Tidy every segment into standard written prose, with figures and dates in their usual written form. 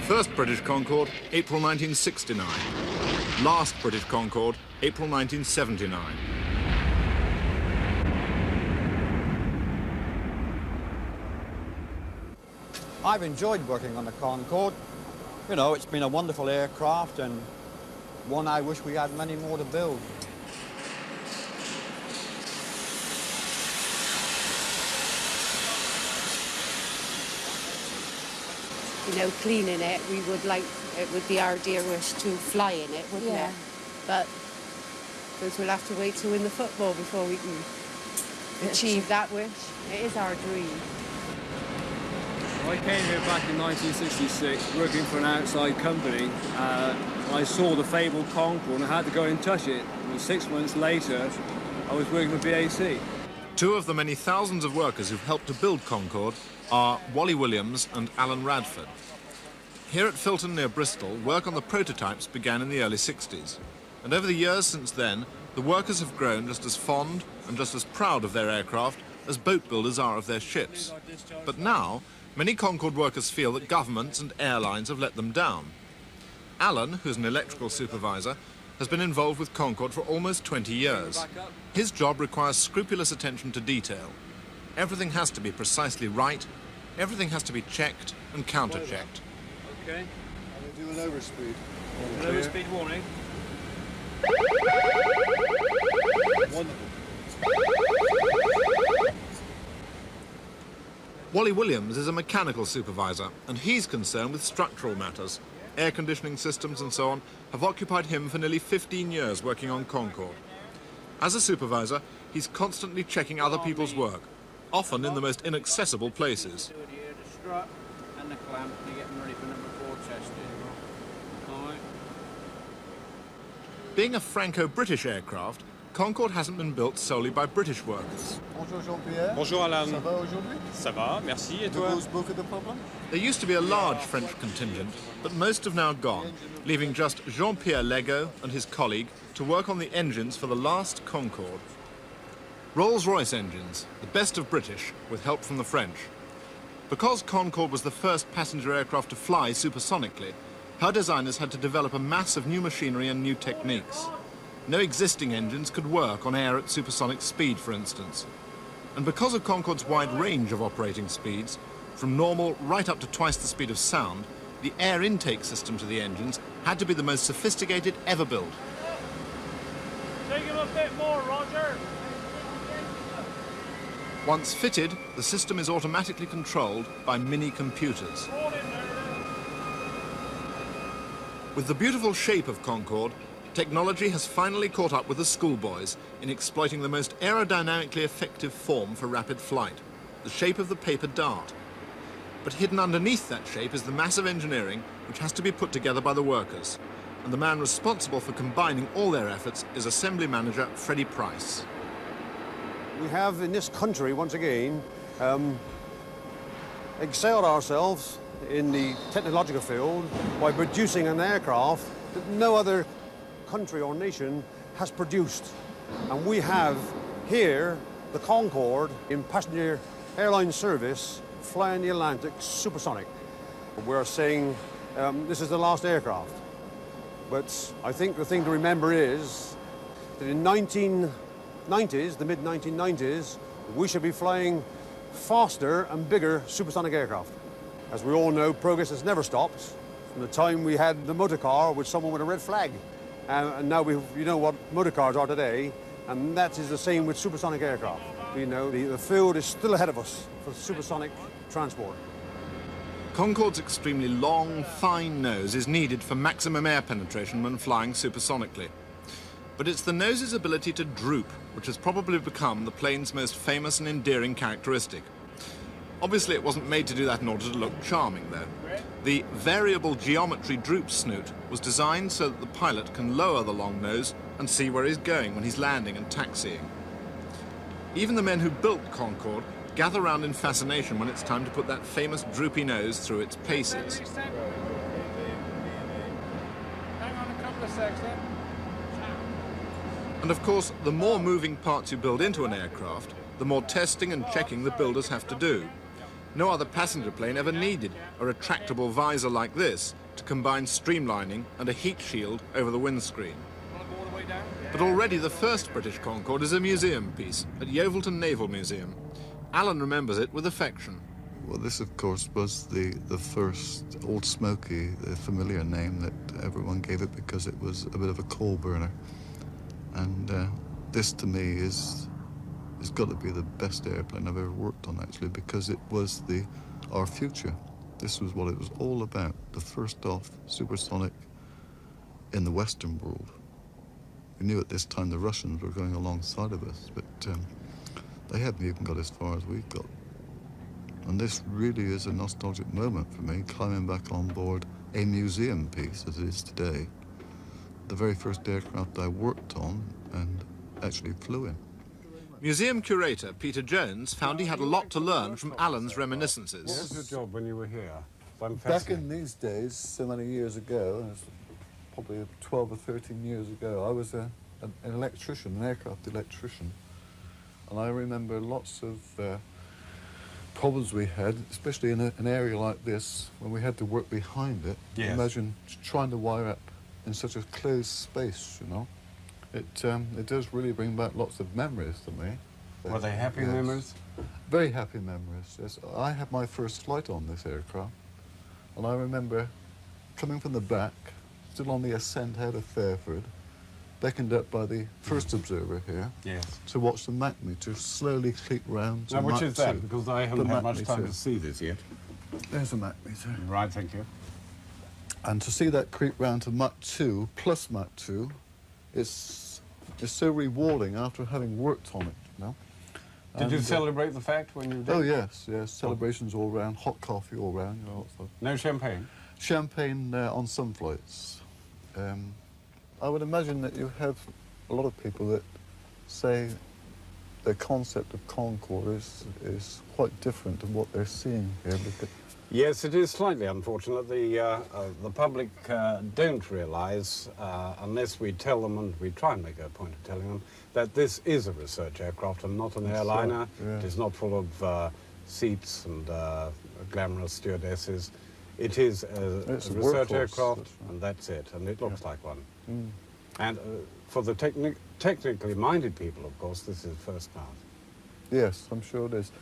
First British Concorde, April 1969. Last British Concorde, April 1979. I've enjoyed working on the Concorde. You know, it's been a wonderful aircraft and one I wish we had many more to build. You know, cleaning it, it would be our dear wish to fly in it, wouldn't it? But because we'll have to wait to win the football before we can achieve that wish. It is our dream. I came here back in 1966 working for an outside company. I saw the fabled Concorde and I had to go and touch it. And 6 months later, I was working for BAC. Two of the many thousands of workers who've helped to build Concorde are Wally Williams and Alan Radford. Here at Filton near Bristol, work on the prototypes began in the early 60s. And over the years since then, the workers have grown just as fond and just as proud of their aircraft as boat builders are of their ships. But now, many Concorde workers feel that governments and airlines have let them down. Alan, who's an electrical supervisor, has been involved with Concorde for almost 20 years. His job requires scrupulous attention to detail. Everything has to be precisely right, everything has to be checked and counter-checked. Okay. I'm going to do an overspeed. An overspeed warning. Wonderful. Wally Williams is a mechanical supervisor, and he's concerned with structural matters. Air conditioning systems and so on have occupied him for nearly 15 years working on Concorde. As a supervisor, he's constantly checking other people's work, often in the most inaccessible places. The strut and the clamp, you're getting ready for number 4 testing. All right. Being a Franco-British aircraft, Concorde hasn't been built solely by British workers. Bonjour Jean-Pierre. Bonjour Alain. Ça va aujourd'hui? Ça va, merci, et Tu toi? causes beaucoup de problèmes? There used to be a large French contingent, but most have now gone, leaving just Jean-Pierre Lego and his colleague to work on the engines for the last Concorde. Rolls-Royce engines, the best of British, with help from the French. Because Concorde was the first passenger aircraft to fly supersonically, her designers had to develop a mass of new machinery and new techniques. No existing engines could work on air at supersonic speed, for instance. And because of Concorde's wide range of operating speeds, from normal right up to twice the speed of sound, the air intake system to the engines had to be the most sophisticated ever built. Take him a bit more, Roger. Once fitted, the system is automatically controlled by mini-computers. With the beautiful shape of Concorde, technology has finally caught up with the schoolboys in exploiting the most aerodynamically effective form for rapid flight, the shape of the paper dart. But hidden underneath that shape is the massive engineering which has to be put together by the workers. And the man responsible for combining all their efforts is Assembly Manager Freddie Price. We have in this country, once again, excelled ourselves in the technological field by producing an aircraft that no other country or nation has produced. And we have here the Concorde in passenger airline service flying the Atlantic supersonic. We're saying this is the last aircraft. But I think the thing to remember is that in 1990s, the mid-1990s, we should be flying faster and bigger supersonic aircraft. As we all know, progress has never stopped. From the time we had the motor car with someone with a red flag. And now you know what motor cars are today, and that is the same with supersonic aircraft. You know, the field is still ahead of us for supersonic transport. Concorde's extremely long, fine nose is needed for maximum air penetration when flying supersonically. But it's the nose's ability to droop which has probably become the plane's most famous and endearing characteristic. Obviously, it wasn't made to do that in order to look charming, though. The variable geometry droop snoot was designed so that the pilot can lower the long nose and see where he's going when he's landing and taxiing. Even the men who built Concorde gather round in fascination when it's time to put that famous droopy nose through its paces. Hang on a couple of seconds then. And of course, the more moving parts you build into an aircraft, the more testing and checking the builders have to do. No other passenger plane ever needed a retractable visor like this to combine streamlining and a heat shield over the windscreen. But already the first British Concorde is a museum piece at Yeovilton Naval Museum. Alan remembers it with affection. Well, this, of course, was the first Old Smoky, the familiar name that everyone gave it because it was a bit of a coal burner. And this, to me, is got to be the best airplane I've ever worked on, actually, because it was our future. This was what it was all about, the first off supersonic in the Western world. We knew at this time the Russians were going alongside of us, but they hadn't even got as far as we got. And this really is a nostalgic moment for me, climbing back on board a museum piece, as it is today. The very first aircraft I worked on and actually flew in. Museum curator Peter Jones found he had a lot to learn from Alan's reminiscences. What was your job when you were here? I'm Back fascinated. in these days, so many years ago, it was probably 12 or 13 years ago, I was an electrician, an aircraft electrician. And I remember lots of problems we had, especially in an area like this, when we had to work behind it. Yes. Imagine trying to wire up in such a closed space, you know. It does really bring back lots of memories to me. Were they happy Yes. memories? Very happy memories, yes. I had my first flight on this aircraft, and I remember coming from the back, still on the ascent out of Fairford, beckoned up by the first observer here Yes. to watch the Mach meter slowly creep round to Now, which Mach is that? 2. Because I haven't The had Mach much time meter. to see this yet. There's a Mach meter. Right, thank you. And to see that creep round to Mach 2, plus Mach 2, is so rewarding after having worked on it, you know. Did you And, celebrate the fact when you did? Oh, yes, yes. Celebrations all round, hot coffee all round, you know. Lots of No champagne? champagne on some flights. I would imagine that you have a lot of people that say the concept of Concorde is quite different to what they're seeing here. Because Yes, it is slightly unfortunate. The public don't realise, unless we tell them, and we try and make a point of telling them, that this is a research aircraft and not an That's airliner. right, yeah. It is not full of seats and glamorous stewardesses. It is a It's a research workhorse, aircraft, that's right. and that's it, and it looks like one. Mm. And for the technically minded people, of course, this is first class. yes, I'm sure it is.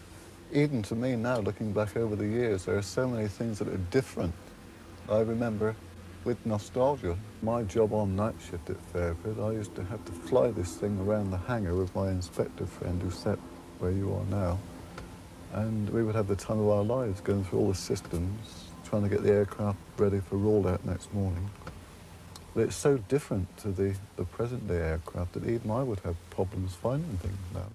Even to me now, looking back over the years, there are so many things that are different. I remember with nostalgia, my job on night shift at Fairford, I used to have to fly this thing around the hangar with my inspector friend who sat where you are now. And we would have the time of our lives going through all the systems, trying to get the aircraft ready for rollout next morning. But it's so different to the present day aircraft that even I would have problems finding things now.